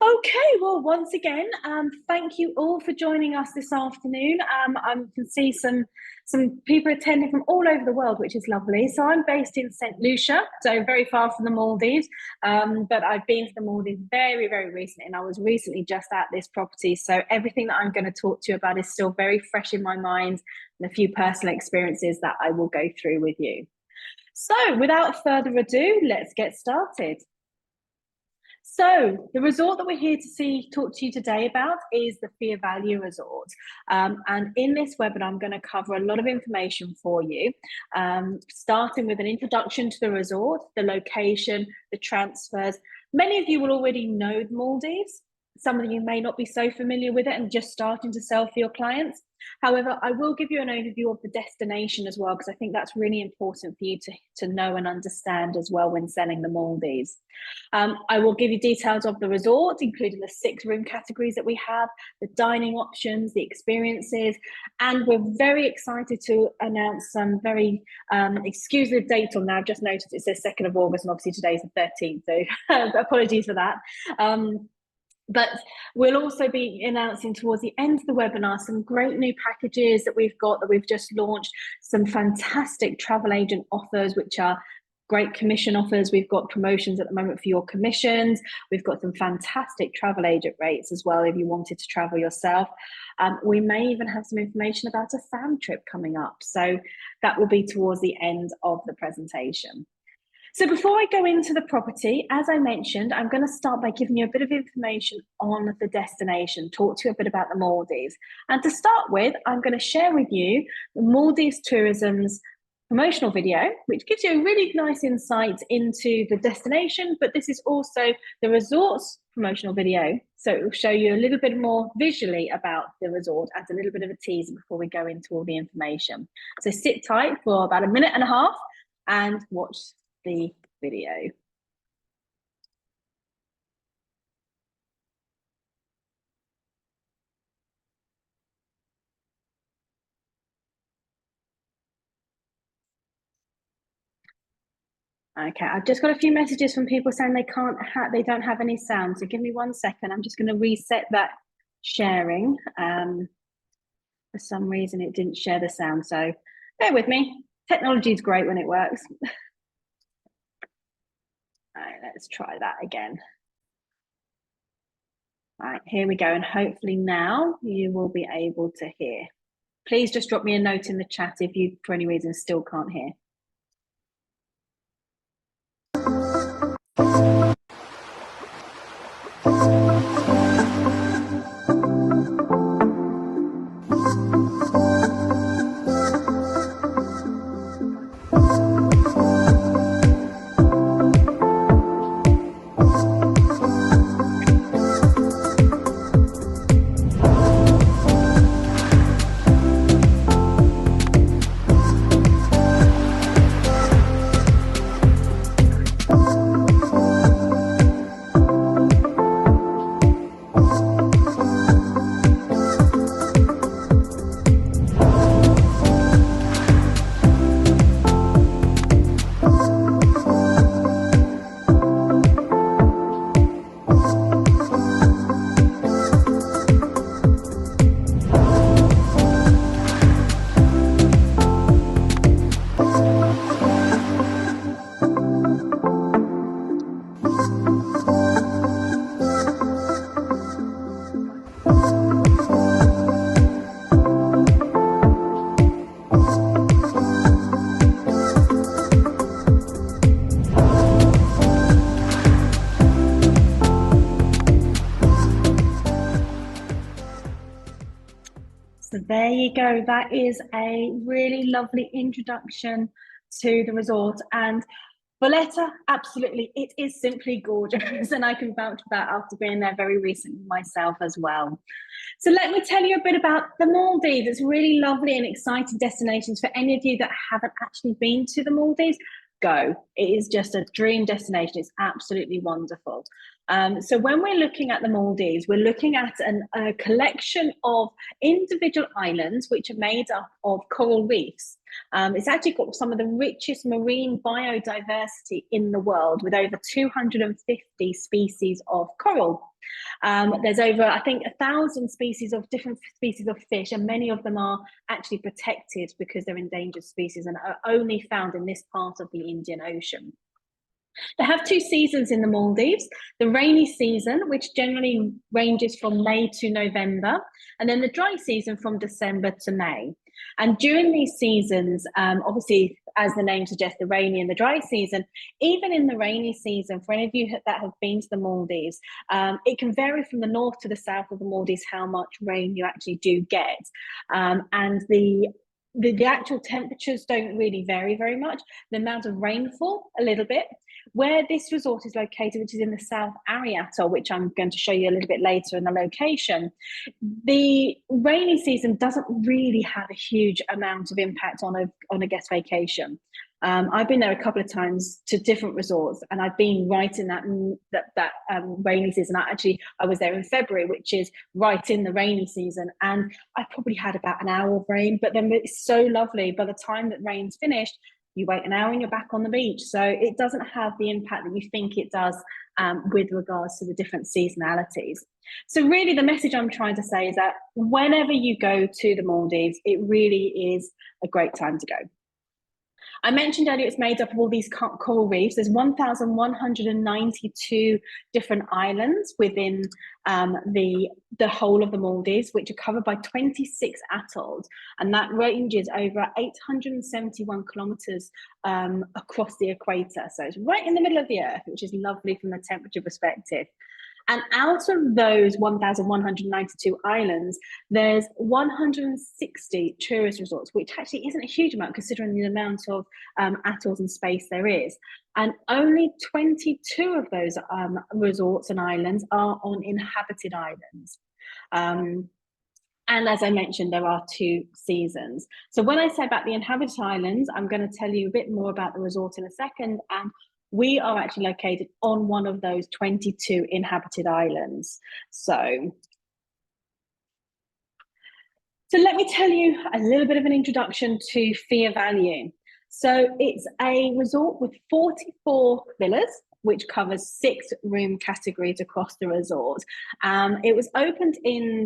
Okay, well, once again, thank you all for joining us this afternoon. I can see some people attending from all over the world, which is lovely. So I'm based in St. Lucia, so very far from the Maldives, but I've been to the Maldives very, very recently, and I was recently just at this property. So everything that I'm going to talk to you about is still very fresh in my mind, and a few personal experiences that I will go through with you. So without further ado, let's get started. So the resort that we're here to talk to you today about is the Fiyavalhu Resort. And in this webinar, I'm going to cover a lot of information for you, starting with an introduction to the resort, the location, the transfers. Many of you will already know the Maldives. Some of you may not be so familiar with it and just starting to sell for your clients. However, I will give you an overview of the destination as well, because I think that's really important for you to know and understand as well when selling the Maldives. I will give you details of the resort, including the 6 room categories that we have, the dining options, the experiences, and we're very excited to announce some very exclusive dates on now. I've just noticed it says 2nd of August, and obviously today's the 13th, so apologies for that. But we'll also be announcing towards the end of the webinar some great new packages that we've just launched, some fantastic travel agent offers, which are great commission offers. We've got promotions at the moment for your commissions. We've got some fantastic travel agent rates as well if you wanted to travel yourself. We may even have some information about a fam trip coming up. So that will be towards the end of the presentation. So before I go into the property, as I mentioned, I'm going to start by giving you a bit of information on the destination, talk to you a bit about the Maldives. And to start with, I'm going to share with you the Maldives Tourism's promotional video, which gives you a really nice insight into the destination, but this is also the resort's promotional video. So it will show you a little bit more visually about the resort as a little bit of a teaser before we go into all the information. So sit tight for about 1.5 minutes and watch the video. Okay, I've just got a few messages from people saying they don't have any sound. So give me 1 second. I'm just going to reset that sharing. For some reason, it didn't share the sound. So bear with me. Technology is great when it works. All right, let's try that again. All right, here we go. And hopefully now you will be able to hear. Please just drop me a note in the chat if you, for any reason, still can't hear. So there you go. That is a really lovely introduction to the resort. And Valletta, absolutely, it is simply gorgeous. And I can vouch for that after being there very recently myself as well. So let me tell you a bit about the Maldives. It's really lovely and exciting destinations. For any of you that haven't actually been to the Maldives, go. It is just a dream destination. It's absolutely wonderful. So when we're looking at the Maldives, we're looking at a collection of individual islands which are made up of coral reefs. It's actually got some of the richest marine biodiversity in the world, with over 250 species of coral. There's over, I think, 1,000 species of different species of fish, and many of them are actually protected because they're endangered species and are only found in this part of the Indian Ocean. They have two seasons in the Maldives: the rainy season, which generally ranges from May to November, and then the dry season from December to May. And during these seasons, obviously, as the name suggests, the rainy and the dry season, even in the rainy season, for any of you that have been to the Maldives, it can vary from the north to the south of the Maldives how much rain you actually do get. And the actual temperatures don't really vary very much. The amount of rainfall, a little bit. Where this resort is located, which is in the South Ari Atoll, which I'm going to show you a little bit later in the location, the rainy season doesn't really have a huge amount of impact on a guest vacation. I've been there a couple of times to different resorts, and I've been right in that rainy season. I was there in February, which is right in the rainy season, and I probably had about an hour of rain, but then it's so lovely. By the time that rain's finished, you wait an hour and you're back on the beach. So it doesn't have the impact that you think it does with regards to the different seasonalities. So really the message I'm trying to say is that whenever you go to the Maldives, it really is a great time to go. I mentioned earlier it's made up of all these coral reefs. There's 1,192 different islands within the whole of the Maldives, which are covered by 26 atolls, and that ranges over 871 kilometers across the equator. So it's right in the middle of the earth, which is lovely from a temperature perspective. And out of those 1,192 islands, there's 160 tourist resorts, which actually isn't a huge amount considering the amount of atolls and space there is. And only 22 of those resorts and islands are on inhabited islands. And as I mentioned, there are two seasons. So when I say about the inhabited islands, I'm going to tell you a bit more about the resort in a second. And we are actually located on one of those 22 inhabited islands. So let me tell you a little bit of an introduction to Fiyavalhu. So it's a resort with 44 villas, which covers 6 room categories across the resort. It was opened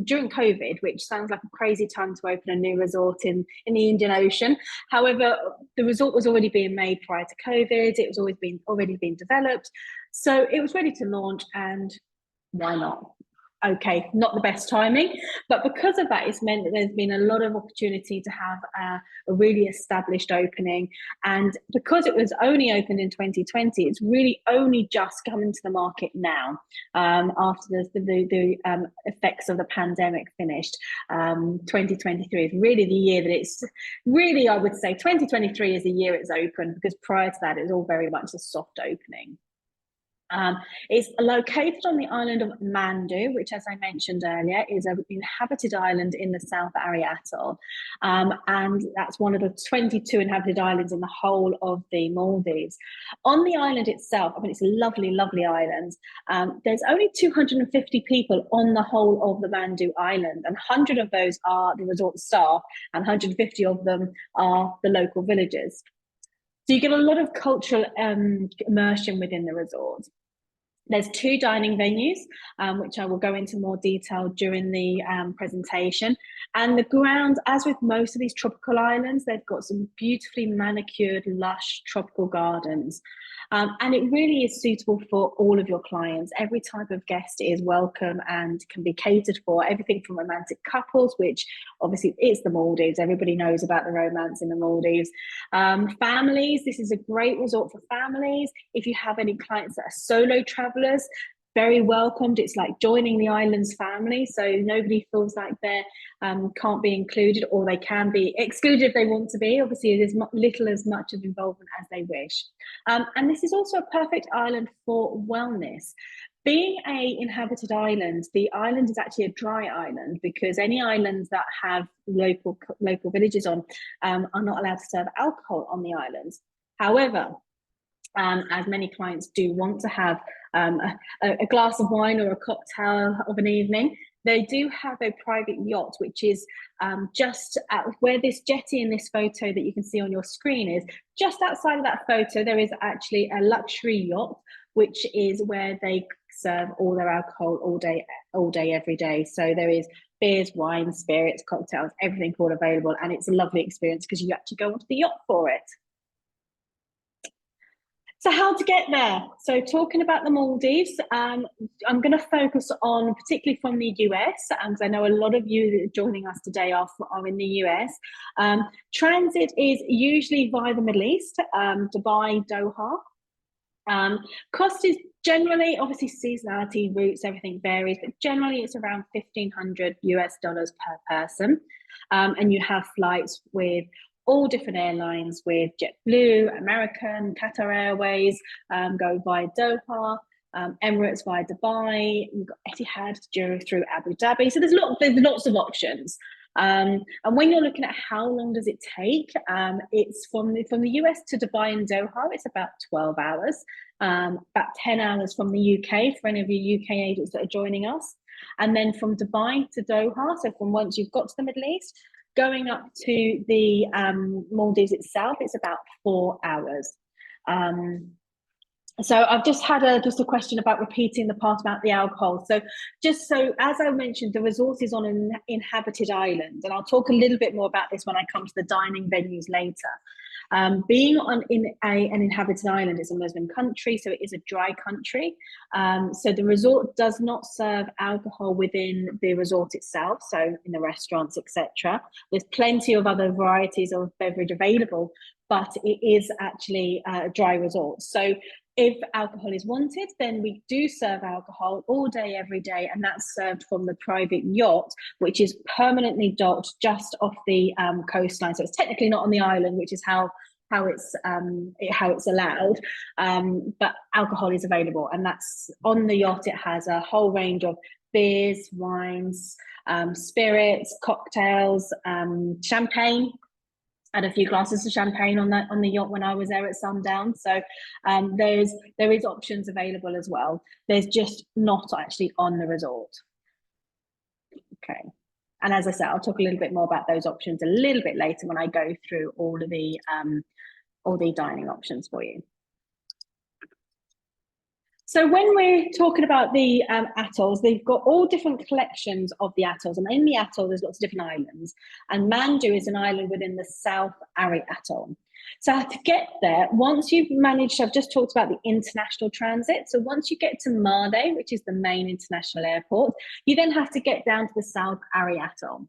during COVID, which sounds like a crazy time to open a new resort in the Indian Ocean. However, the resort was already being made prior to COVID. It was already been developed. So it was ready to launch, and why not? Okay, not the best timing, but because of that, it's meant that there's been a lot of opportunity to have a really established opening. And because it was only opened in 2020, it's really only just coming to the market now, after the effects of the pandemic finished. 2023 is really the year that it's really, I would say 2023 is the year it's open, because prior to that, it was all very much a soft opening. It's located on the island of Mandu, which, as I mentioned earlier, is an inhabited island in the South Ari Atoll. And that's one of the 22 inhabited islands in the whole of the Maldives. On the island itself, I mean, it's a lovely, lovely island. There's only 250 people on the whole of the Mandu island, and 100 of those are the resort staff, and 150 of them are the local villagers. So you get a lot of cultural immersion within the resort. There's 2 dining venues, which I will go into more detail during the presentation. And the grounds, as with most of these tropical islands, they've got some beautifully manicured, lush tropical gardens. And it really is suitable for all of your clients. Every type of guest is welcome and can be catered for. Everything from romantic couples, which obviously it's the Maldives. Everybody knows about the romance in the Maldives. Families, this is a great resort for families. If you have any clients that are solo travelers, very welcomed. It's like joining the island's family, so nobody feels like they can't be included, or they can be excluded if they want to be. Obviously, there's little as much of involvement as they wish. And this is also a perfect island for wellness. Being an inhabited island, the island is actually a dry island, because any islands that have local villages on are not allowed to serve alcohol on the islands. However, as many clients do want to have a glass of wine or a cocktail of an evening, they do have a private yacht, which is just where this jetty in this photo that you can see on your screen is. Just outside of that photo, there is actually a luxury yacht, which is where they serve all their alcohol all day, every day. So there is beers, wine, spirits, cocktails, everything all available. And it's a lovely experience because you actually go onto the yacht for it. So how to get there? So talking about the Maldives, I'm going to focus on particularly from the US, because I know a lot of you that are joining us today are in the US. Transit is usually via the Middle East, Dubai, Doha. Cost is generally, obviously seasonality, routes, everything varies, but generally it's around $1,500 per person. And you have flights with all different airlines, with JetBlue, American, Qatar Airways, go via Doha, Emirates via Dubai, you've got Etihad through Abu Dhabi. So there's lots of options. And when you're looking at how long does it take, it's from the US to Dubai and Doha, it's about 12 hours, about 10 hours from the UK for any of your UK agents that are joining us. And then from Dubai to Doha, so from once you've got to the Middle East, going up to the Maldives itself, it's about 4 hours. So I've just had a question about repeating the part about the alcohol. So as I mentioned, the resort is on an inhabited island, and I'll talk a little bit more about this when I come to the dining venues later. Being in an inhabited island is a Muslim country, so it is a dry country. So the resort does not serve alcohol within the resort itself, so in the restaurants, etc. There's plenty of other varieties of beverage available, but it is actually a dry resort. So if alcohol is wanted, then we do serve alcohol all day, every day, and that's served from the private yacht, which is permanently docked just off the coastline. So it's technically not on the island, which is how it's allowed, but alcohol is available, and that's on the yacht. It has a whole range of beers, wines, spirits, cocktails, champagne. Had a few glasses of champagne on the yacht when I was there at sundown. So there is options available as well. There's just not actually on the resort. Okay. And as I said, I'll talk a little bit more about those options a little bit later when I go through all the dining options for you. So when we're talking about the atolls, they've got all different collections of the atolls. And in the atoll, there's lots of different islands. And Mandu is an island within the South Ari Atoll. So to get there, once you've managed, I've just talked about the international transit. So once you get to Male, which is the main international airport, you then have to get down to the South Ari Atoll.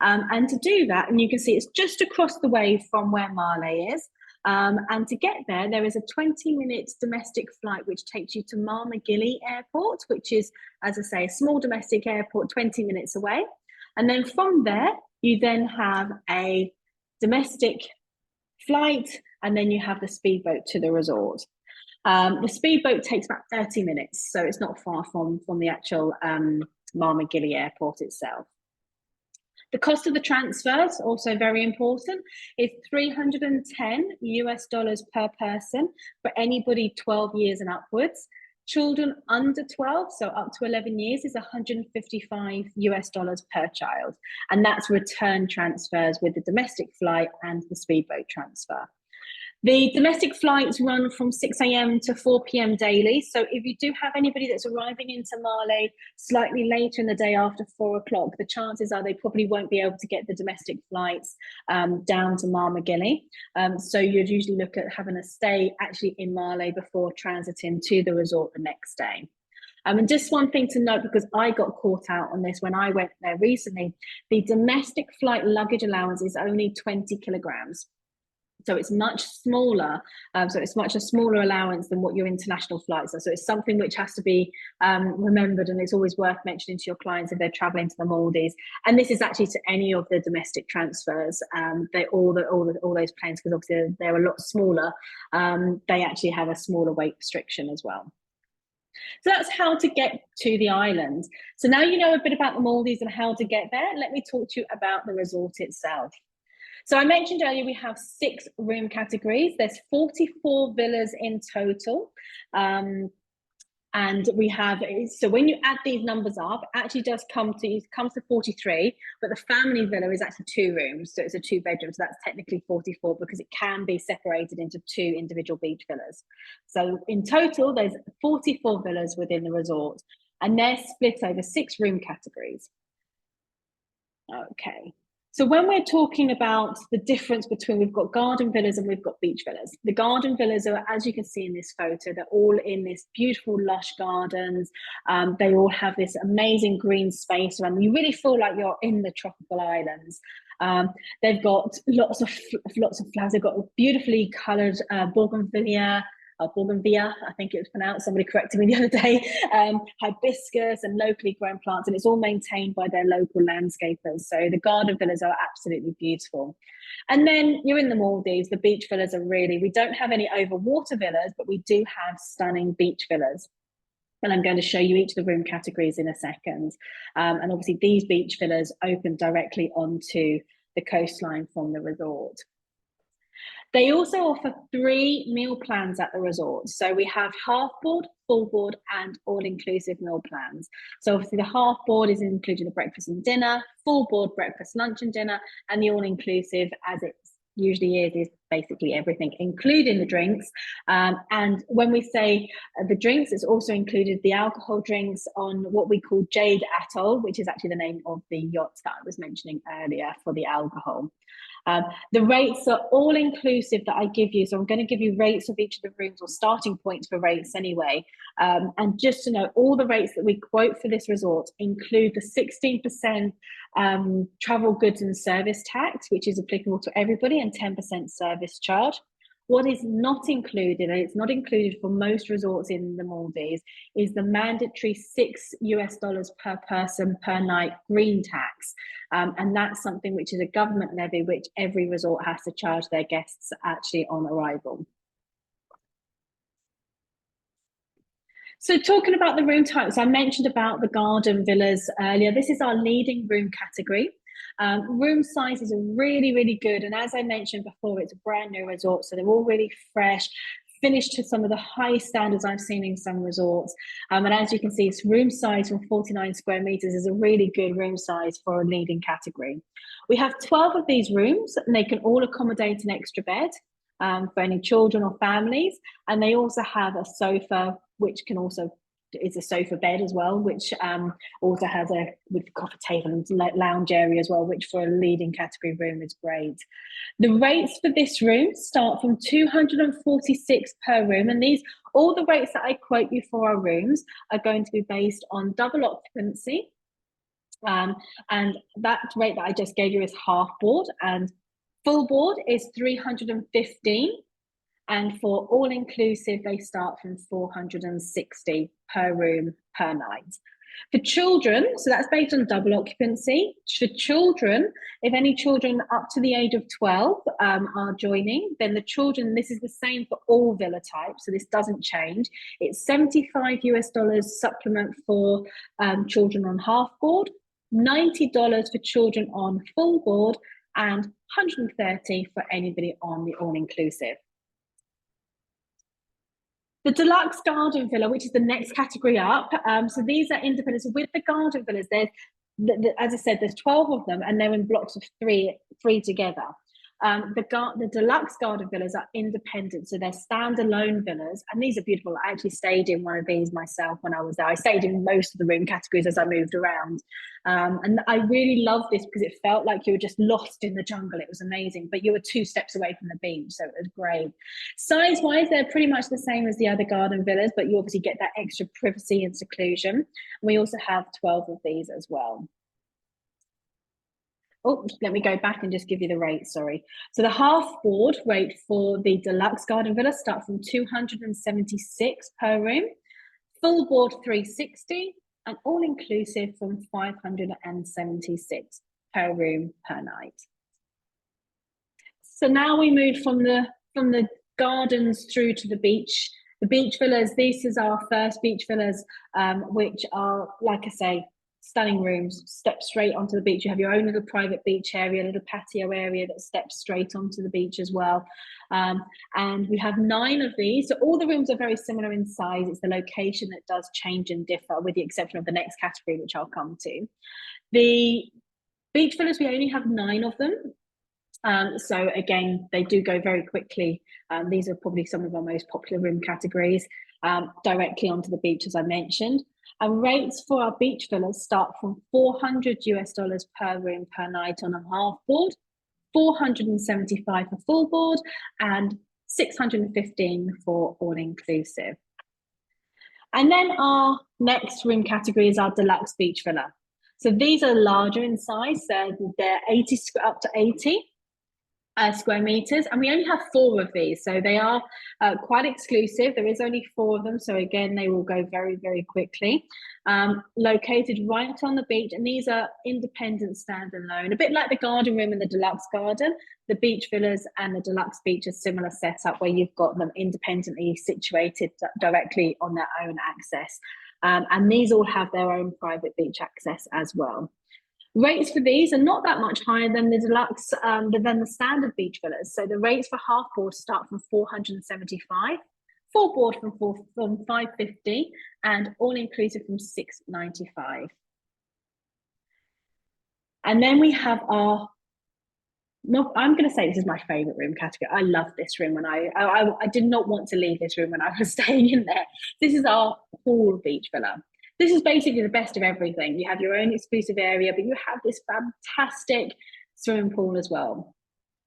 And to do that, and you can see it's just across the way from where Male is. And to get there, there is a 20-minute domestic flight which takes you to Marmagilly Airport, which is, as I say, a small domestic airport 20 minutes away. And then from there, you then have a domestic flight, and then you have the speedboat to the resort. The speedboat takes about 30 minutes, so it's not far from the actual Marmagilly Airport itself. The cost of the transfers, also very important, is $310 per person for anybody 12 years and upwards. Children under 12, so up to 11 years, is $155 per child. And that's return transfers with the domestic flight and the speedboat transfer. The domestic flights run from 6 a.m. to 4 p.m. daily. So if you do have anybody that's arriving into Male slightly later in the day after 4 o'clock, the chances are they probably won't be able to get the domestic flights down to Marmagilly. So you'd usually look at having a stay actually in Male before transiting to the resort the next day. And just one thing to note, because I got caught out on this when I went there recently, the domestic flight luggage allowance is only 20 kilograms. So it's much smaller. So it's much a smaller allowance than what your international flights are. So it's something which has to be remembered, and it's always worth mentioning to your clients if they're traveling to the Maldives. And this is actually to any of the domestic transfers. All those planes, because obviously they're a lot smaller. They actually have a smaller weight restriction as well. So that's how to get to the island. So now you know a bit about the Maldives and how to get there. Let me talk to you about the resort itself. So I mentioned earlier we have 6 room categories. There's 44 villas in total. And we have, so when you add these numbers up, it actually does come to 43, but the family villa is actually 2 rooms. So it's a 2-bedroom. So that's technically 44 because it can be separated into 2 individual beach villas. So in total, there's 44 villas within the resort, and they're split over 6 room categories. Okay. So when we're talking about the difference between, we've got garden villas and we've got beach villas. The garden villas are, as you can see in this photo, they're all in this beautiful lush gardens. They all have this amazing green space around them. You really feel like you're in the tropical islands. They've got lots of flowers. They've got beautifully coloured bougainvillea, I think it was pronounced, somebody corrected me the other day, hibiscus and locally grown plants, and it's all maintained by their local landscapers. So the garden villas are absolutely beautiful. And then you're in the Maldives, the beach villas are really, we don't have any over water villas, but we do have stunning beach villas. And I'm going to show you each of the room categories in a second. And obviously these beach villas open directly onto the coastline from the resort. They also offer 3 meal plans at the resort. So we have half board, full board, and all-inclusive meal plans. So obviously the half board is including the breakfast and dinner, full board, breakfast, lunch and dinner, and the all-inclusive, as it usually is basically everything, including the drinks. And when we say the drinks, it's also included the alcohol drinks on what we call Jade Atoll, which is actually the name of the yacht that I was mentioning earlier for the alcohol. The rates are all inclusive that I give you. So I'm going to give you rates of each of the rooms, or starting points for rates anyway. And just to know, all the rates that we quote for this resort include the 16% travel goods and service tax, which is applicable to everybody, and 10% service charge. What is not included, and it's not included for most resorts in the Maldives, is the mandatory $6 per person per night green tax. And that's something which is a government levy, which every resort has to charge their guests actually on arrival. So talking about the room types, I mentioned about the garden villas earlier. This is our leading room category. Room sizes are really, really good. And as I mentioned before, it's a brand new resort. So they're all really fresh, finished to some of the highest standards I've seen in some resorts. And as you can see, it's room size from 49 square meters is a really good room size for a leading category. We have 12 of these rooms, and they can all accommodate an extra bed for any children or families. And they also have a sofa, which can also is a sofa bed as well, which also has with coffee table and lounge area as well, which for a leading category room is great. The rates for this room start from $246 per room, and all the rates that I quote you for our rooms are going to be based on double occupancy, and that rate that I just gave you is half board, and full board is $315. And for all-inclusive, they start from $460 per room per night. For children, so that's based on double occupancy. For children, if any children up to the age of 12 are joining, then the children, this is the same for all villa types, so this doesn't change. It's $75 supplement for children on half board, $90 for children on full board, and $130 for anybody on the all-inclusive. The deluxe garden villa, which is the next category up, so these are independent. So with the garden villas, there's, as I said, there's 12 of them, and they're in blocks of three together. The deluxe garden villas are independent, so they're standalone villas, and these are beautiful. I actually stayed in one of these myself when I was there. I stayed in most of the room categories as I moved around, and I really loved this because it felt like you were just lost in the jungle. It was amazing, but you were 2 steps away from the beach, so it was great. Size-wise, they're pretty much the same as the other garden villas, but you obviously get that extra privacy and seclusion. And we also have 12 of these as well. Oh, let me go back and just give you the rate, sorry. So the half board rate for the deluxe garden villa start from $276 per room, full board $360, and all inclusive from $576 per room per night. So now we move from the gardens through to the beach. The beach villas, this is our first beach villas, which are, like I say, stunning rooms, step straight onto the beach. You have your own little private beach area, a little patio area that steps straight onto the beach as well. And we have 9 of these. So all the rooms are very similar in size. It's the location that does change and differ, with the exception of the next category, which I'll come to. The beach villas, we only have 9 of them. So again, they do go very quickly. These are probably some of our most popular room categories, directly onto the beach, as I mentioned. And rates for our beach villas start from $400 per room per night on a half board, $475 for full board, and $615 for all inclusive. And then our next room category is our deluxe beach villa. So these are larger in size. So they're 80 up to 80 square meters, and we only have 4 of these, so they are quite exclusive. There is only 4 of them, so again, they will go very, very quickly. Located right on the beach, and these are independent, standalone, a bit like the garden room and the deluxe garden. The beach villas and the deluxe beach are similar setup, where you've got them independently situated directly on their own access, and these all have their own private beach access as well. Rates for these are not that much higher than the deluxe, than the standard beach villas. So the rates for half board start from $475, full board from $550, and all inclusive from $695. And then we have our, I'm going to say this is my favorite room category. I love this room, and I did not want to leave this room when I was staying in there. This is our pool beach villa. This is basically the best of everything. You have your own exclusive area, but you have this fantastic swimming pool as well.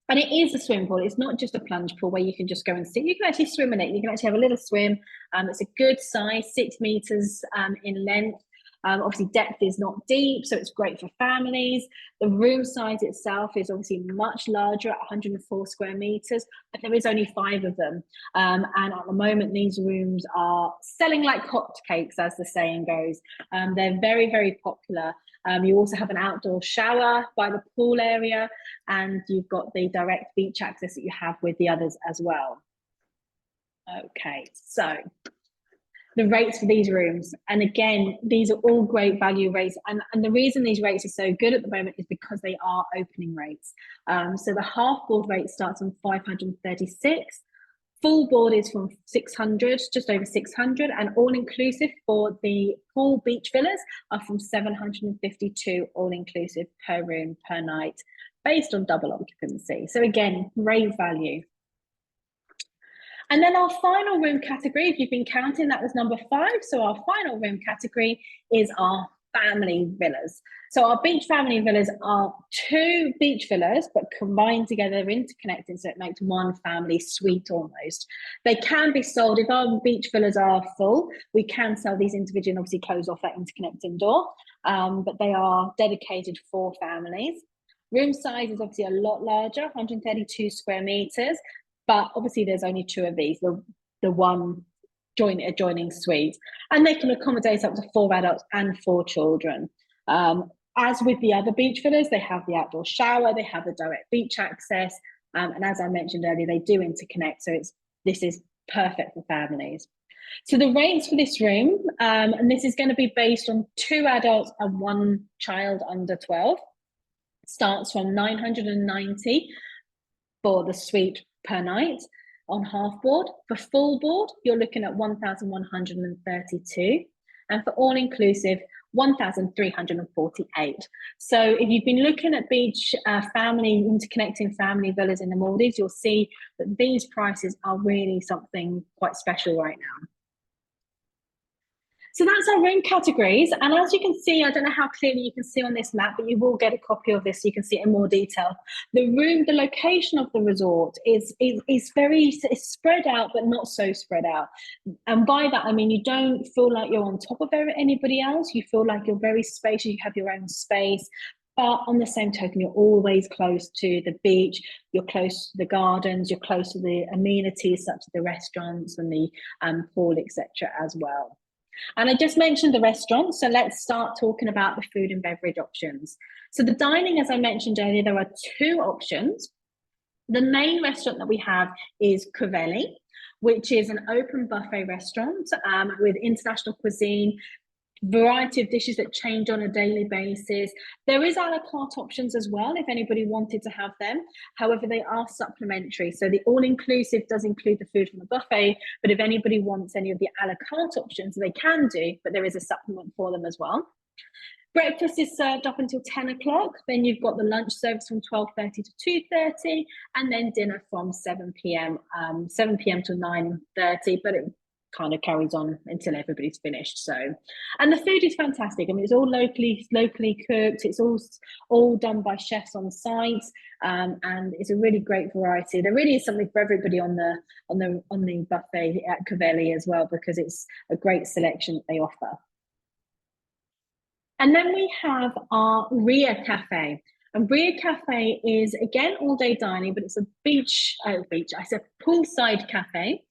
And it is a swimming pool. It's not just a plunge pool where you can just go and sit. You can actually swim in it. You can actually have a little swim. It's a good size, 6 meters in length. Obviously, depth is not deep, so it's great for families. The room size itself is obviously much larger at 104 square meters, but there is only 5 of them. And at the moment, these rooms are selling like hotcakes, as the saying goes. They're very, very popular. You also have an outdoor shower by the pool area, and you've got the direct beach access that you have with the others as well. Okay, so the rates for these rooms, and again, these are all great value rates, and the reason these rates are so good at the moment is because they are opening rates. So the half board rate starts on $536, full board is from $600, just over $600, and all inclusive for the pool beach villas are from $752 all inclusive per room per night, based on double occupancy. So again, great value. And then our final room category, if you've been counting, that was number 5. So our final room category is our family villas. So our beach family villas are 2 beach villas, but combined together, interconnected, so it makes one family suite almost. They can be sold. If our beach villas are full, we can sell these individually and obviously close off that interconnecting door, but they are dedicated for families. Room size is obviously a lot larger, 132 square meters. But obviously, there's only 2 of these, the one adjoining suite, and they can accommodate up to 4 adults and 4 children. As with the other beach villas, they have the outdoor shower, they have the direct beach access, and as I mentioned earlier, they do interconnect. So this is perfect for families. So the rates for this room, and this is going to be based on 2 adults and 1 child under 12, starts from $990 for the suite per night on half board. For full board, you're looking at $1,132, and for all inclusive, $1,348. So if you've been looking at beach interconnecting family villas in the Maldives, you'll see that these prices are really something quite special right now. So that's our room categories. And as you can see, I don't know how clearly you can see on this map, but you will get a copy of this so you can see it in more detail. The location of the resort is spread out, but not so spread out. And by that, I mean, you don't feel like you're on top of anybody else. You feel like you're very spacious, you have your own space. But on the same token, you're always close to the beach, you're close to the gardens, you're close to the amenities such as the restaurants and the pool, etc. as well. And I just mentioned the restaurants, so let's start talking about the food and beverage options. So the dining, as I mentioned earlier, there are 2 options. The main restaurant that we have is Fiyavalhu, which is an open buffet restaurant with international cuisine, variety of dishes that change on a daily basis. There is a la carte options as well if anybody wanted to have them. However, they are supplementary. So the all-inclusive does include the food from the buffet, but if anybody wants any of the a la carte options, they can do, but there is a supplement for them as well. Breakfast is served up until 10 o'clock. Then you've got the lunch service from 12:30 to 2:30, and then dinner from 7 p.m. 7 p.m. to 9:30, but it kind of carries on until everybody's finished. So, and the food is fantastic. I mean, it's all locally cooked. It's all done by chefs on site, and it's a really great variety. There really is something for everybody on the buffet at Fiyavalhu as well, because it's a great selection that they offer. And then we have our Ria Cafe. And Ria Cafe is, again, all-day dining, but it's a poolside cafe,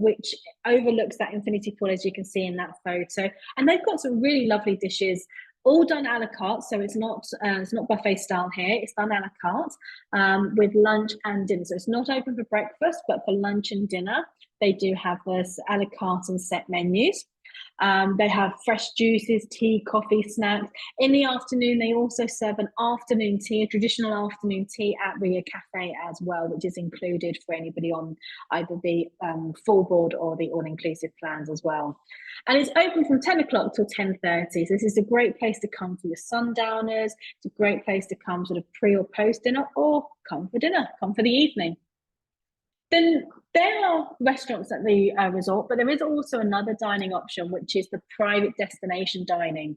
which overlooks that infinity pool, as you can see in that photo. And they've got some really lovely dishes, all done a la carte. So it's not buffet style here. It's done a la carte with lunch and dinner. So it's not open for breakfast, but for lunch and dinner, they do have this a la carte and set menus. They have fresh juices, tea, coffee, snacks. In the afternoon, they also serve an afternoon tea, a traditional afternoon tea at Ria Cafe as well, which is included for anybody on either the full board or the all-inclusive plans as well. And it's open from 10 o'clock till 10:30. So this is a great place to come for your sundowners. It's a great place to come sort of pre or post dinner, or come for dinner, come for the evening. Then there are restaurants at the resort, but there is also another dining option, which is the private destination dining.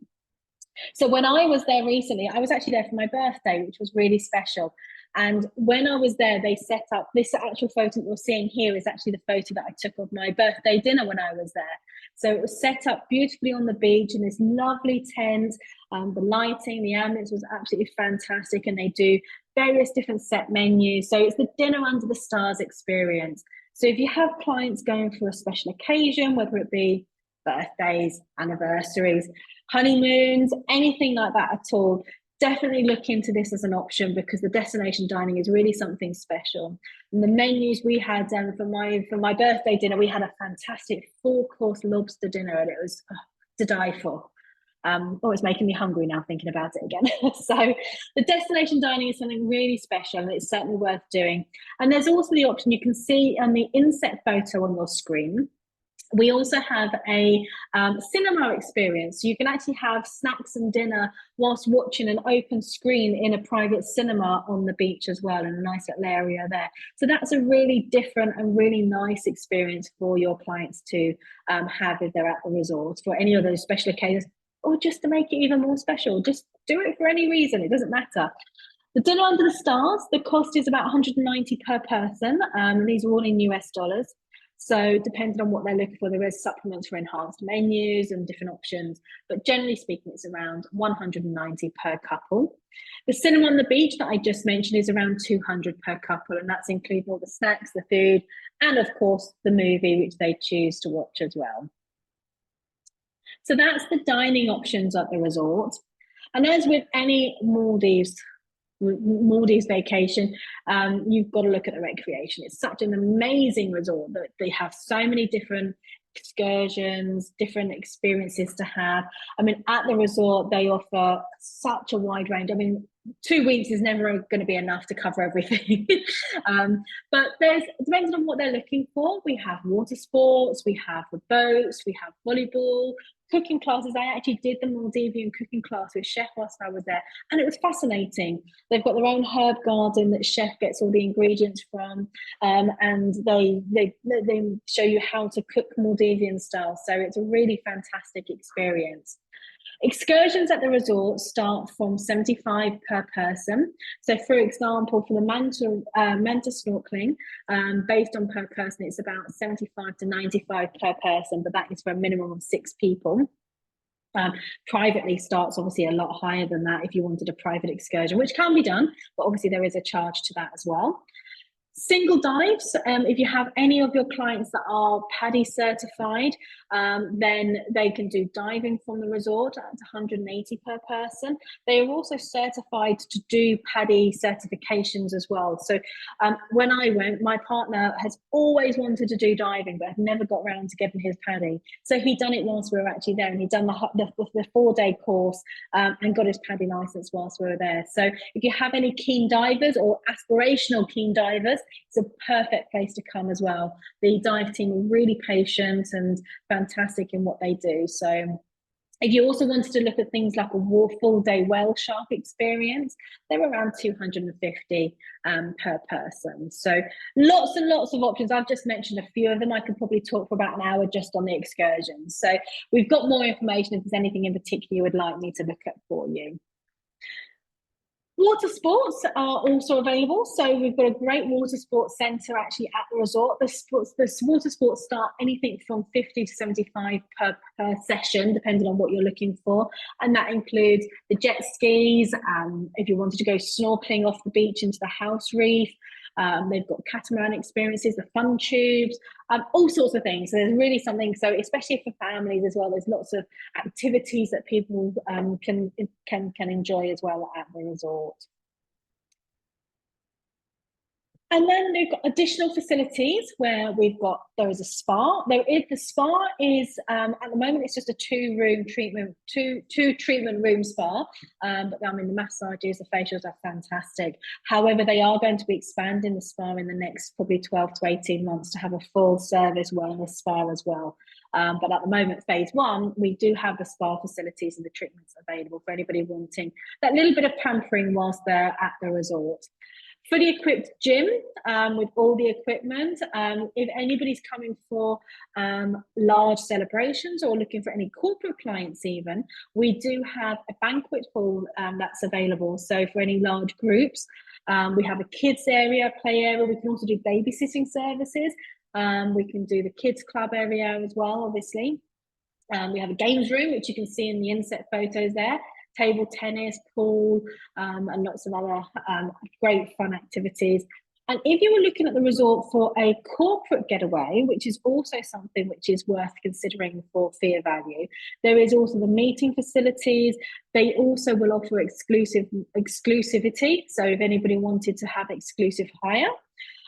So when I was there recently, I was actually there for my birthday, which was really special. And when I was there, they set up this actual photo that you're seeing here is actually the photo that I took of my birthday dinner when I was there. So it was set up beautifully on the beach in this lovely tent. The lighting, the ambience was absolutely fantastic, and they do various different set menus. So it's the dinner under the stars experience. So if you have clients going for a special occasion, whether it be birthdays, anniversaries, honeymoons, anything like that at all, definitely look into this as an option, because the destination dining is really something special. And the menus we had for my birthday dinner, we had a fantastic 4-course lobster dinner, and it was to die for. It's making me hungry now thinking about it again. So the destination dining is something really special, and it's certainly worth doing. And there's also the option you can see on the inset photo on your screen. We also have a cinema experience. So you can actually have snacks and dinner whilst watching an open screen in a private cinema on the beach as well, in a nice little area there. So that's a really different and really nice experience for your clients to have if they're at the resort for any of those special occasions, or just to make it even more special. Just do it for any reason, it doesn't matter. The dinner under the stars, the cost is about $190 per person. These are all in US dollars. So depending on what they're looking for, there is supplements for enhanced menus and different options. But generally speaking, it's around $190 per couple. The cinema on the beach that I just mentioned is around $200 per couple, and that's including all the snacks, the food, and of course the movie, which they choose to watch as well. So that's the dining options at the resort. And as with any Maldives vacation, you've got to look at the recreation. It's such an amazing resort that they have so many different excursions, different experiences to have. I mean, at the resort, they offer such a wide range. I mean, 2 weeks is never going to be enough to cover everything. But depending on what they're looking for, we have water sports, we have the boats, we have volleyball, cooking classes. I actually did the Maldivian cooking class with chef whilst I was there, and it was fascinating. They've got their own herb garden that chef gets all the ingredients from, and they show you how to cook Maldivian style. So it's a really fantastic experience. Excursions at the resort start from $75 per person. So, for example, for the manta snorkeling, based on per person, it's about $75 to $95 per person, but that is for a minimum of 6 people. Privately starts obviously a lot higher than that if you wanted a private excursion, which can be done, but obviously there is a charge to that as well. Single dives, if you have any of your clients that are PADI certified, then they can do diving from the resort at 180 per person. They are also certified to do PADI certifications as well. So when I went, my partner has always wanted to do diving, but had never got around to getting his PADI. So he'd done it whilst we were actually there, and he'd done the 4-day course and got his PADI license whilst we were there. So if you have any keen divers or aspirational keen divers, it's a perfect place to come as well. The dive team are really patient and fantastic in what they do. So if you also wanted to look at things like a full day whale shark experience, they're around 250 per person. So lots and lots of options. I've just mentioned a few of them. I could probably talk for about an hour just on the excursions. So we've got more information if there's anything in particular you would like me to look at for you. Water sports are also available. So we've got a great water sports centre actually at the resort. The water sports start anything from 50 to 75 per session, depending on what you're looking for. And that includes the jet skis, if you wanted to go snorkeling off the beach into the house reef. They've got catamaran experiences, the fun tubes, all sorts of things. So there's really something, so especially for families as well, there's lots of activities that people can enjoy as well at the resort. And then they've got additional facilities where there is a spa. The spa is at the moment it's just a two treatment room spa. But I mean the massages, the facials are fantastic. However, they are going to be expanding the spa in the next probably 12 to 18 months to have a full service wellness spa as well. But at the moment, phase 1, we do have the spa facilities and the treatments available for anybody wanting that little bit of pampering whilst they're at the resort. Fully equipped gym with all the equipment. If anybody's coming for large celebrations or looking for any corporate clients even, we do have a banquet hall that's available. So for any large groups, we have a kids area, play area. We can also do babysitting services. We can do the kids club area as well, obviously. We have a games room, which you can see in the inset photos there. Table tennis, pool, and lots of other great fun activities. And if you were looking at the resort for a corporate getaway, which is also something which is worth considering for Fiyavalhu, there is also the meeting facilities. They also will offer exclusivity. So if anybody wanted to have exclusive hire,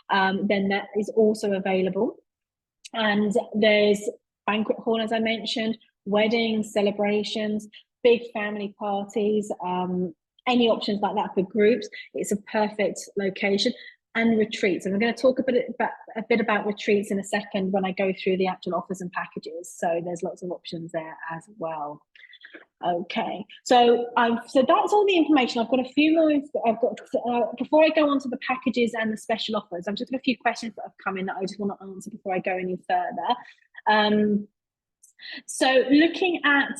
then that is also available. And there's banquet hall, as I mentioned, weddings, celebrations, big family parties, any options like that for groups. It's a perfect location. And retreats. And we're going to talk a bit about retreats in a second when I go through the actual offers and packages. So there's lots of options there as well. Okay, so that's all the information. I've got a few more. Before I go on to the packages and the special offers, I've just got a few questions that have come in that I just want to answer before I go any further. So looking at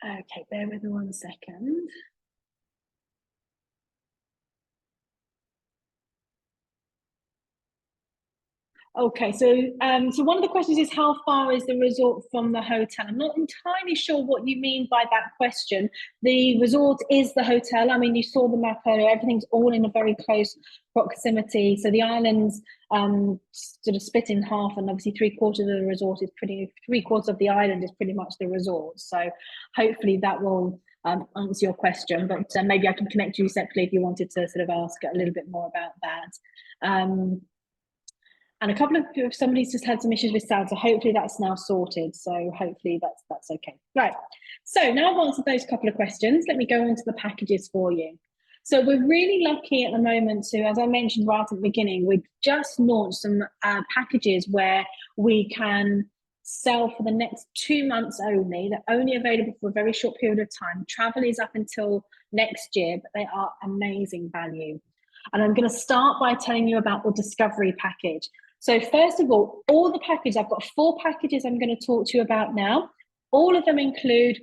okay, bear with me 1 second. Okay, so one of the questions is how far is the resort from the hotel? I'm not entirely sure what you mean by that question. The resort is the hotel. I mean, you saw the map earlier. Everything's all in a very close proximity. So the islands sort of split in half, and obviously 3/4 of the resort is 3/4 of the island is pretty much the resort. So hopefully that will answer your question. But maybe I can connect you separately if you wanted to sort of ask a little bit more about that. And a couple of somebody's just had some issues with sound, so hopefully that's now sorted. So hopefully that's okay. Right. So now I've answered those couple of questions. Let me go on to the packages for you. So we're really lucky at the moment to, as I mentioned right at the beginning, we've just launched some packages where we can sell for the next 2 months only. They're only available for a very short period of time. Travel is up until next year, but they are amazing value. And I'm going to start by telling you about the Discovery package. So first of all the packages, I've got 4 packages I'm going to talk to you about now. All of them include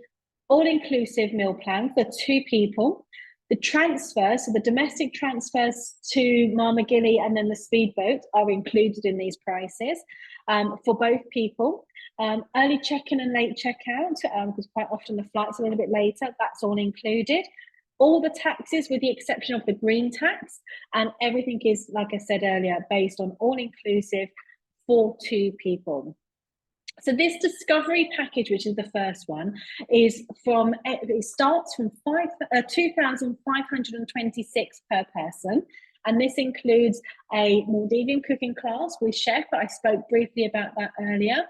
all-inclusive meal plans for 2 people. The transfers, so the domestic transfers to Marmagilly and then the speedboat are included in these prices for both people. Early check-in and late check-out, because quite often the flight's a little bit later, that's all included. all the taxes with the exception of the green tax, and everything is, like I said earlier, based on all-inclusive for 2 people. So this discovery package, which is the first one, it starts from 2,526 per person. And this includes a Maldivian cooking class with chef. I spoke briefly about that earlier.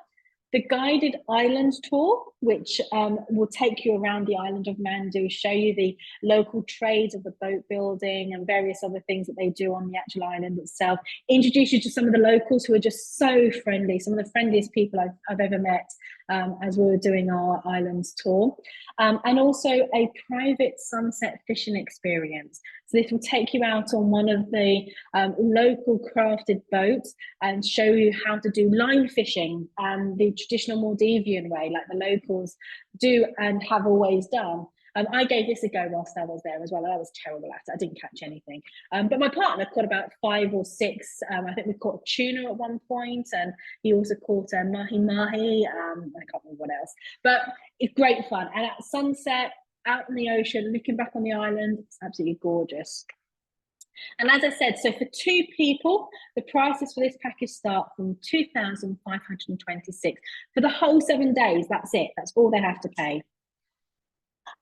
The guided island tour, which will take you around the island of Mandu, show you the local trades of the boat building and various other things that they do on the actual island itself. Introduce you to some of the locals who are just so friendly, some of the friendliest people I've ever met as we were doing our islands tour. And also a private sunset fishing experience. So this will take you out on one of the local crafted boats and show you how to do line fishing the traditional Maldivian way, like the locals do and have always done. I gave this a go whilst I was there as well. I was terrible at it. I didn't catch anything. But my partner caught about 5 or 6. I think we caught tuna at one point, and he also caught a mahi-mahi. I can't remember what else. But it's great fun. And at sunset, out in the ocean, looking back on the island, it's absolutely gorgeous. And as I said, so for 2 people, the prices for this package start from 2,526 for the whole 7 days. That's it. That's all they have to pay.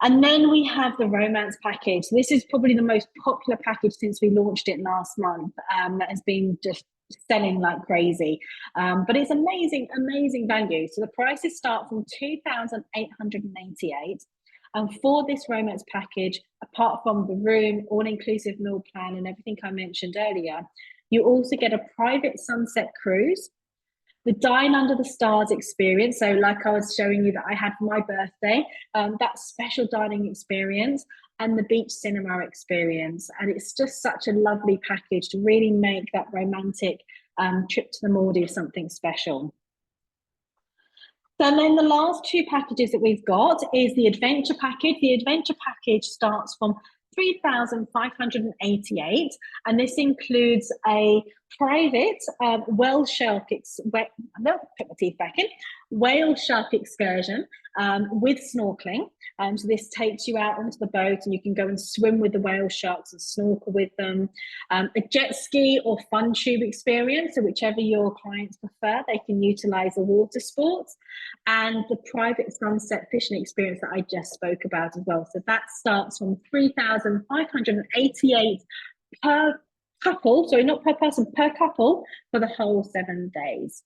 And then we have the romance package. This is probably the most popular package since we launched it last month. That has been just selling like crazy. But it's amazing, amazing value. So the prices start from 2,888. And for this romance package, apart from the room, all-inclusive meal plan and everything I mentioned earlier, you also get a private sunset cruise, the Dine Under the Stars experience. So like I was showing you that I had for my birthday, that special dining experience, and the beach cinema experience. And it's just such a lovely package to really make that romantic trip to the Maldives something special. And then the last 2 packages that we've got is the adventure package. The adventure package starts from 3,588, and this includes a private whale shark excursion with snorkeling. So this takes you out onto the boat and you can go and swim with the whale sharks and snorkel with them. A jet ski or fun tube experience, so whichever your clients prefer, they can utilize the water sports, and the private sunset fishing experience that I just spoke about as well. So that starts from 3,588 per couple, sorry, not per person, per couple for the whole 7 days.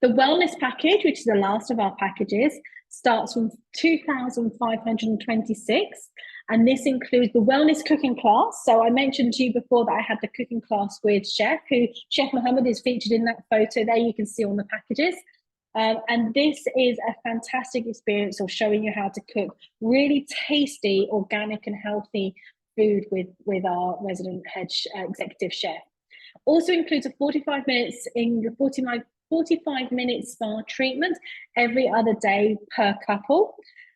The wellness package, which is the last of our packages, starts from 2,526, and this includes the wellness cooking class. So I mentioned to you before that I had the cooking class with Chef Mohammed is featured in that photo there. You can see on the packages. And this is a fantastic experience of showing you how to cook really tasty, organic and healthy food with our resident head executive chef. Also includes a 45-minute spa treatment every other day per couple,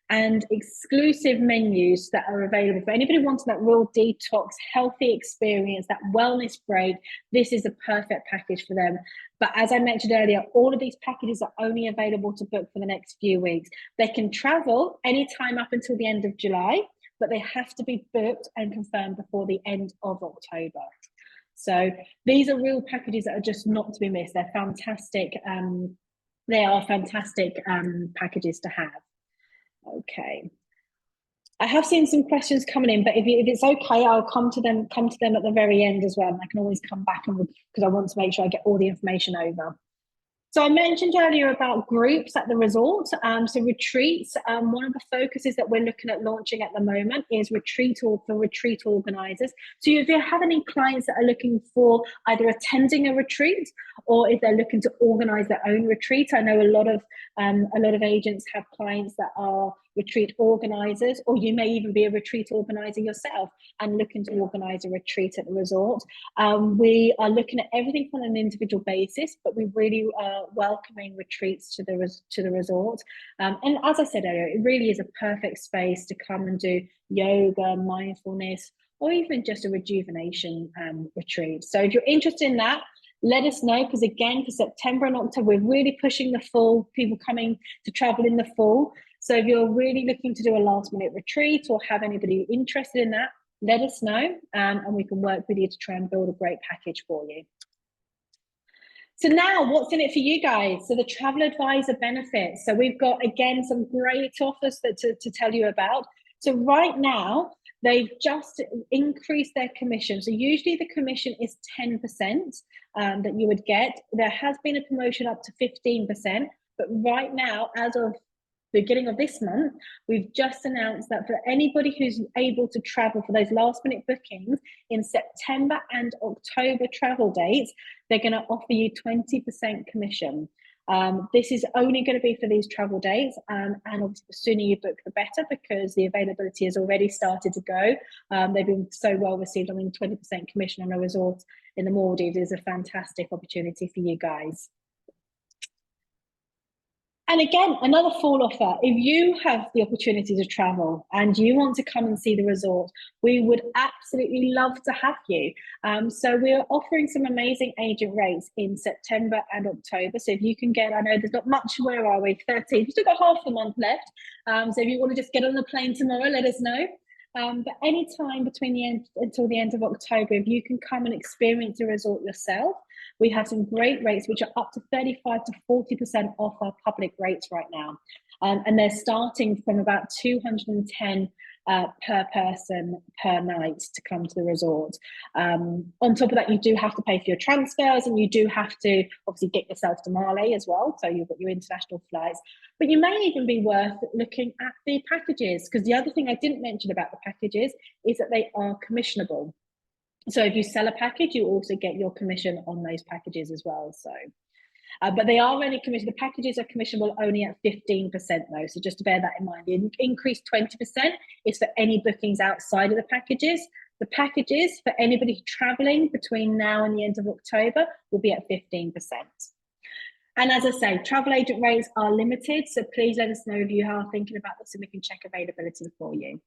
and exclusive menus that are available for anybody who wants that real detox, healthy experience, that wellness break. This is a perfect package for them. But as I mentioned earlier, all of these packages are only available to book for the next few weeks. They can travel anytime up until the end of July, but they have to be booked and confirmed before the end of October. So these are real packages that are just not to be missed. They're fantastic. They are fantastic packages to have. Okay. I have seen some questions coming in, but if it's okay, I'll come to them at the very end as well. And I can always come back because I want to make sure I get all the information over. So I mentioned earlier about groups at the resort. So retreats, one of the focuses that we're looking at launching at the moment is retreat organisers. So if you have any clients that are looking for either attending a retreat or if they're looking to organise their own retreat, I know a lot of agents have clients that are retreat organisers, or you may even be a retreat organiser yourself and looking to organise a retreat at the resort. We are looking at everything on an individual basis, but we really are welcoming retreats to the resort. And as I said earlier, it really is a perfect space to come and do yoga, mindfulness, or even just a rejuvenation retreat. So if you're interested in that, let us know, because again, for September and October, we're really pushing the fall, people coming to travel in the fall. So if you're really looking to do a last minute retreat or have anybody interested in that, let us know, and we can work with you to try and build a great package for you. So now what's in it for you guys? So the travel advisor benefits. So we've got, again, some great offers to tell you about. So right now, they've just increased their commission. So usually the commission is 10% that you would get. There has been a promotion up to 15%, but right now, as of beginning of this month, we've just announced that for anybody who's able to travel for those last minute bookings in September and October travel dates, they're going to offer you 20% commission. This is only going to be for these travel dates, and obviously the sooner you book the better, because the availability has already started to go. They've been so well received. I mean, 20% commission on a resort in the Maldives is a fantastic opportunity for you guys. And again, another full offer. If you have the opportunity to travel and you want to come and see the resort, we would absolutely love to have you. So we're offering some amazing agent rates in September and October. So if you can get, I know there's not much, where are we? 13, we've still got half a month left. So if you want to just get on the plane tomorrow, let us know. But any time between until the end of October, if you can come and experience the resort yourself, we have some great rates, which are up to 35 to 40% off our public rates right now. And they're starting from about 210 per person per night to come to the resort. On top of that, you do have to pay for your transfers, and you do have to obviously get yourself to Mali as well. So you've got your international flights, but you may even be worth looking at the packages, because the other thing I didn't mention about the packages is that they are commissionable. So if you sell a package, you also get your commission on those packages as well. So, but they are only commissioned. The packages are commissionable only at 15% though. So just to bear that in mind. The increased 20% is for any bookings outside of the packages. The packages for anybody traveling between now and the end of October will be at 15%. And as I say, travel agent rates are limited. So please let us know if you are thinking about this, and we can check availability for you.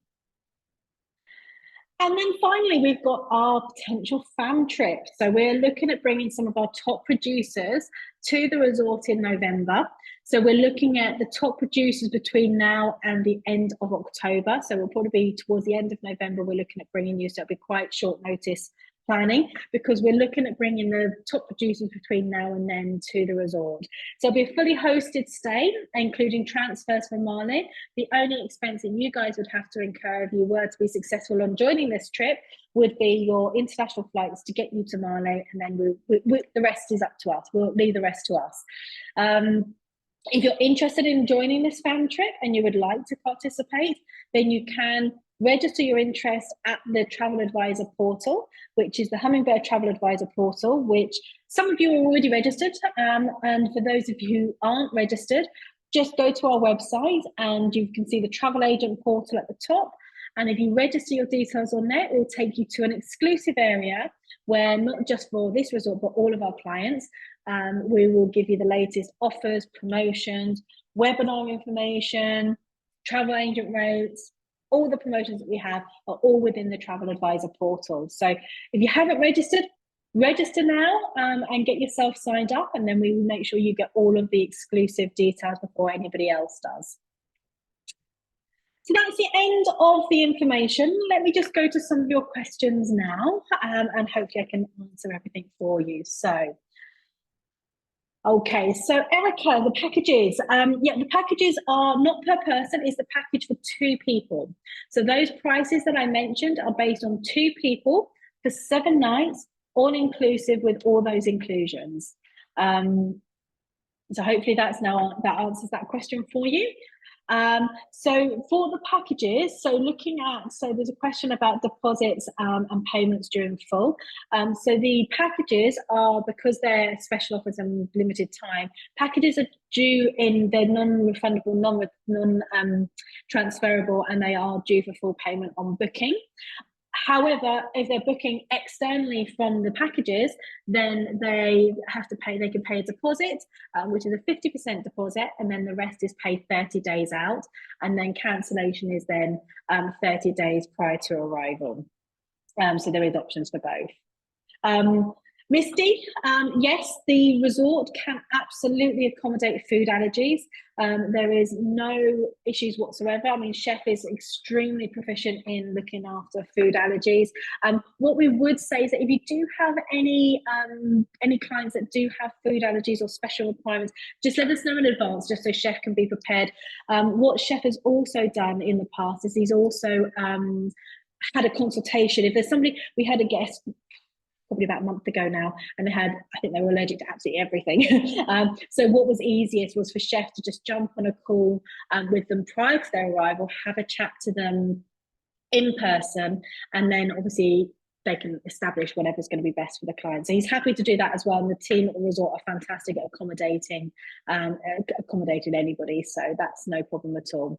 And then finally, we've got our potential fam trip. So we're looking at bringing some of our top producers to the resort in November. So we're looking at the top producers between now and the end of October. So we'll probably be towards the end of November, we're looking at bringing you, so it'll be quite short notice planning, because we're looking at bringing the top producers between now and then to the resort. So it'll be a fully hosted stay, including transfers from Mali. The only expense that you guys would have to incur if you were to be successful on joining this trip would be your international flights to get you to Mali, and then the rest is up to us. We'll leave the rest to us. If you're interested in joining this fam trip and you would like to participate, then you can register your interest at the Travel Advisor portal, which is the Hummingbird Travel Advisor portal, which some of you are already registered. And for those of you who aren't registered, just go to our website and you can see the travel agent portal at the top. And if you register your details on there, it will take you to an exclusive area where, not just for this resort, but all of our clients, we will give you the latest offers, promotions, webinar information, travel agent rates. All the promotions that we have are all within the Travel Advisor portal. So if you haven't registered, register now and get yourself signed up, and then we will make sure you get all of the exclusive details before anybody else does. So that's the end of the information. Let me just go to some of your questions now, and hopefully I can answer everything for you. So, okay, so Erica, the packages. Yeah, the packages are not per person, it's the package for 2 people. So those prices that I mentioned are based on 2 people for 7 nights, all inclusive with all those inclusions. So hopefully that answers that question for you. So for the packages, so there's a question about deposits and payments during full. So the packages are, because they're special offers and limited time, packages are due in, they're non-refundable, non-transferable, and they are due for full payment on booking. However, if they're booking externally from the packages, then they can pay a deposit, which is a 50% deposit, and then the rest is paid 30 days out, and then cancellation is then 30 days prior to arrival. So there is options for both. Misty, yes, the resort can absolutely accommodate food allergies. There is no issues whatsoever. I mean, chef is extremely proficient in looking after food allergies. What we would say is that if you do have any clients that do have food allergies or special requirements, just let us know in advance, just so chef can be prepared. What chef has also done in the past is he's also had a consultation. If there's somebody, we had a guest probably about a month ago now, and I think they were allergic to absolutely everything. So what was easiest was for chef to just jump on a call with them prior to their arrival, have a chat to them in person, and then obviously they can establish whatever's going to be best for the client. So he's happy to do that as well. And the team at the resort are fantastic at accommodating anybody. So that's no problem at all.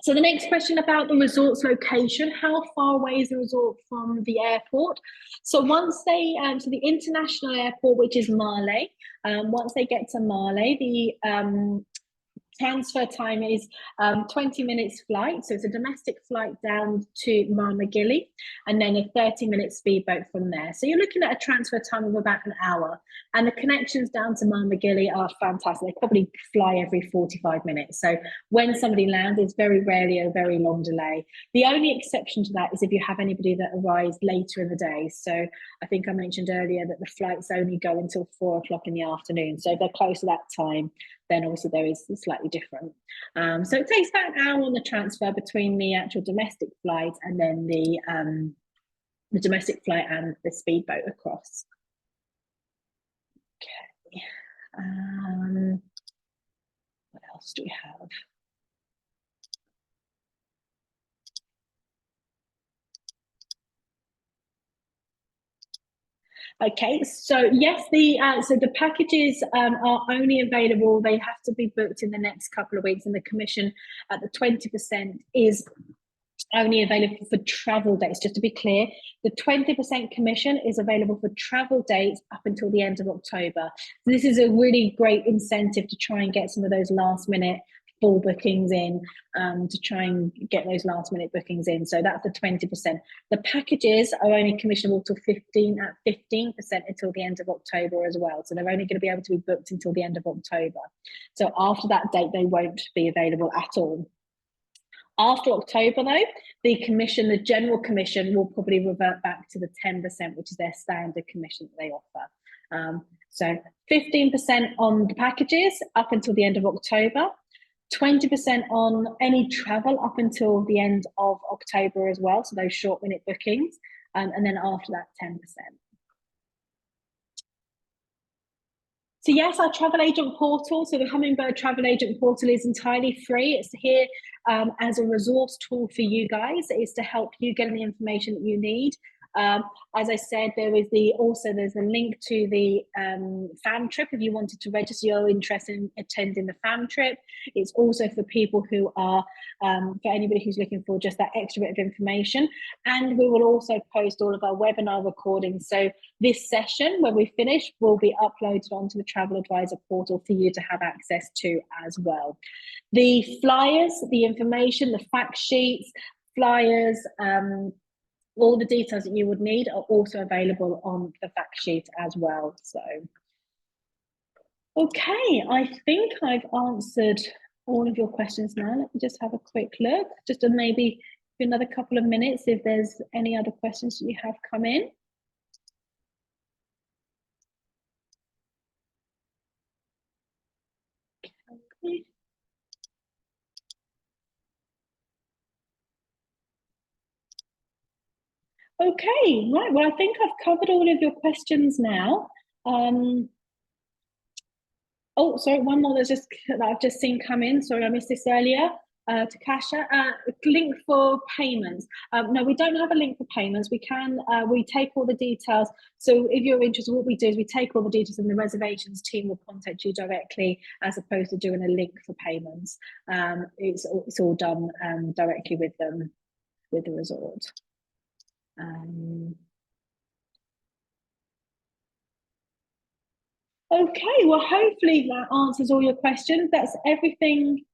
So the next question about the resort's location, how far away is the resort from the airport? So once they, so the international airport, which is Male, once they get to Male, the transfer time is 20 minutes flight. So it's a domestic flight down to Marmagilly and then a 30-minute speedboat from there. So you're looking at a transfer time of about an hour. And the connections down to Marmagilly are fantastic. They probably fly every 45 minutes. So when somebody lands, it's very rarely a very long delay. The only exception to that is if you have anybody that arrives later in the day. So I think I mentioned earlier that the flights only go until 4 o'clock in the afternoon. So if they're close to that time, then obviously there is slightly different. So it takes about an hour on the transfer between the actual domestic flight and then the domestic flight and the speedboat across. Okay. What else do we have? Okay, so yes, the packages are only available. They have to be booked in the next couple of weeks, and the commission at the 20% is only available for travel dates. Just to be clear, the 20% commission is available for travel dates up until the end of October. So this is a really great incentive to try and get some of those last minute full bookings in, to try and get those last minute bookings in. So that's the 20%. The packages are only commissionable to 15% until the end of October as well. So they're only going to be able to be booked until the end of October. So after that date, they won't be available at all. After October, though, the general commission will probably revert back to the 10%, which is their standard commission that they offer. So 15% on the packages up until the end of October, 20% on any travel up until the end of October as well, so those short minute bookings, and then after that, 10%. So yes, our travel agent portal, so the Hummingbird travel agent portal is entirely free. It's here as a resource tool for you guys. It's to help you get the information that you need. As I said, there's a link to the fam trip if you wanted to register your interest in attending the fam trip. It's also for people who are, for anybody who's looking for just that extra bit of information. And we will also post all of our webinar recordings. So this session, when we finish, will be uploaded onto the Travel Advisor portal for you to have access to as well. The flyers, the information, the fact sheets, flyers, all the details that you would need are also available on the fact sheet as well. So, okay, I think I've answered all of your questions now. Let me just have a quick look, just to maybe another couple of minutes if there's any other questions that you have come in. Okay. Okay, right. Well, I think I've covered all of your questions now. Oh, sorry, one more that I've just seen come in. Sorry, I missed this earlier. To Kasha, link for payments. No, we don't have a link for payments. We take all the details. So if you're interested, what we do is we take all the details and the reservations team will contact you directly as opposed to doing a link for payments. It's all done directly with them, with the resort. Okay, well, hopefully that answers all your questions. That's everything.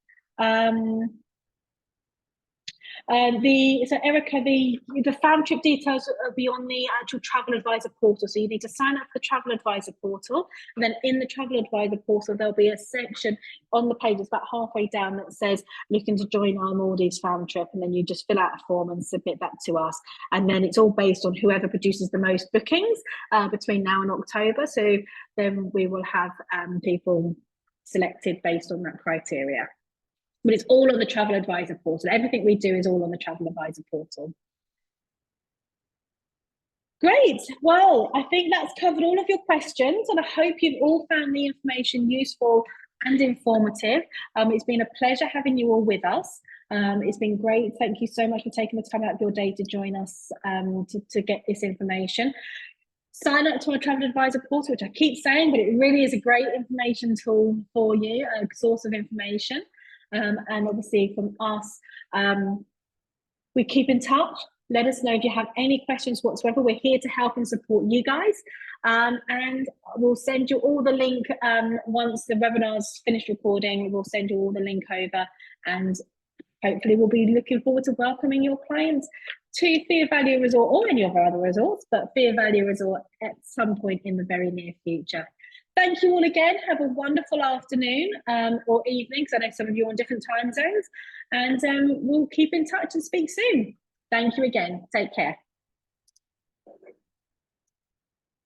So Erica, the fan trip details will be on the actual travel advisor portal. So you need to sign up for the travel advisor portal, and then in the travel advisor portal there'll be a section on the page, it's about halfway down, that says looking to join our Maldives fan trip, and then you just fill out a form and submit that to us, and then it's all based on whoever produces the most bookings between now and October. So then we will have people selected based on that criteria. But it's all on the travel advisor portal. Everything we do is all on the travel advisor portal. Great. Well, I think that's covered all of your questions, and I hope you've all found the information useful and informative. It's been a pleasure having you all with us. It's been great. Thank you so much for taking the time out of your day to join us to get this information. Sign up to our travel advisor portal, which I keep saying, but it really is a great information tool for you, a source of information. And obviously from us, we keep in touch. Let us know if you have any questions whatsoever. We're here to help and support you guys. And we'll send you all the link once the webinar's finished recording. We'll send you all the link over, and hopefully we'll be looking forward to welcoming your clients to Fiyavalhu Resort, or any of our other resorts, but Fiyavalhu Resort at some point in the very near future. Thank you all again. Have a wonderful afternoon or evening, because I know some of you are on different time zones. And we'll keep in touch and speak soon. Thank you again. Take care.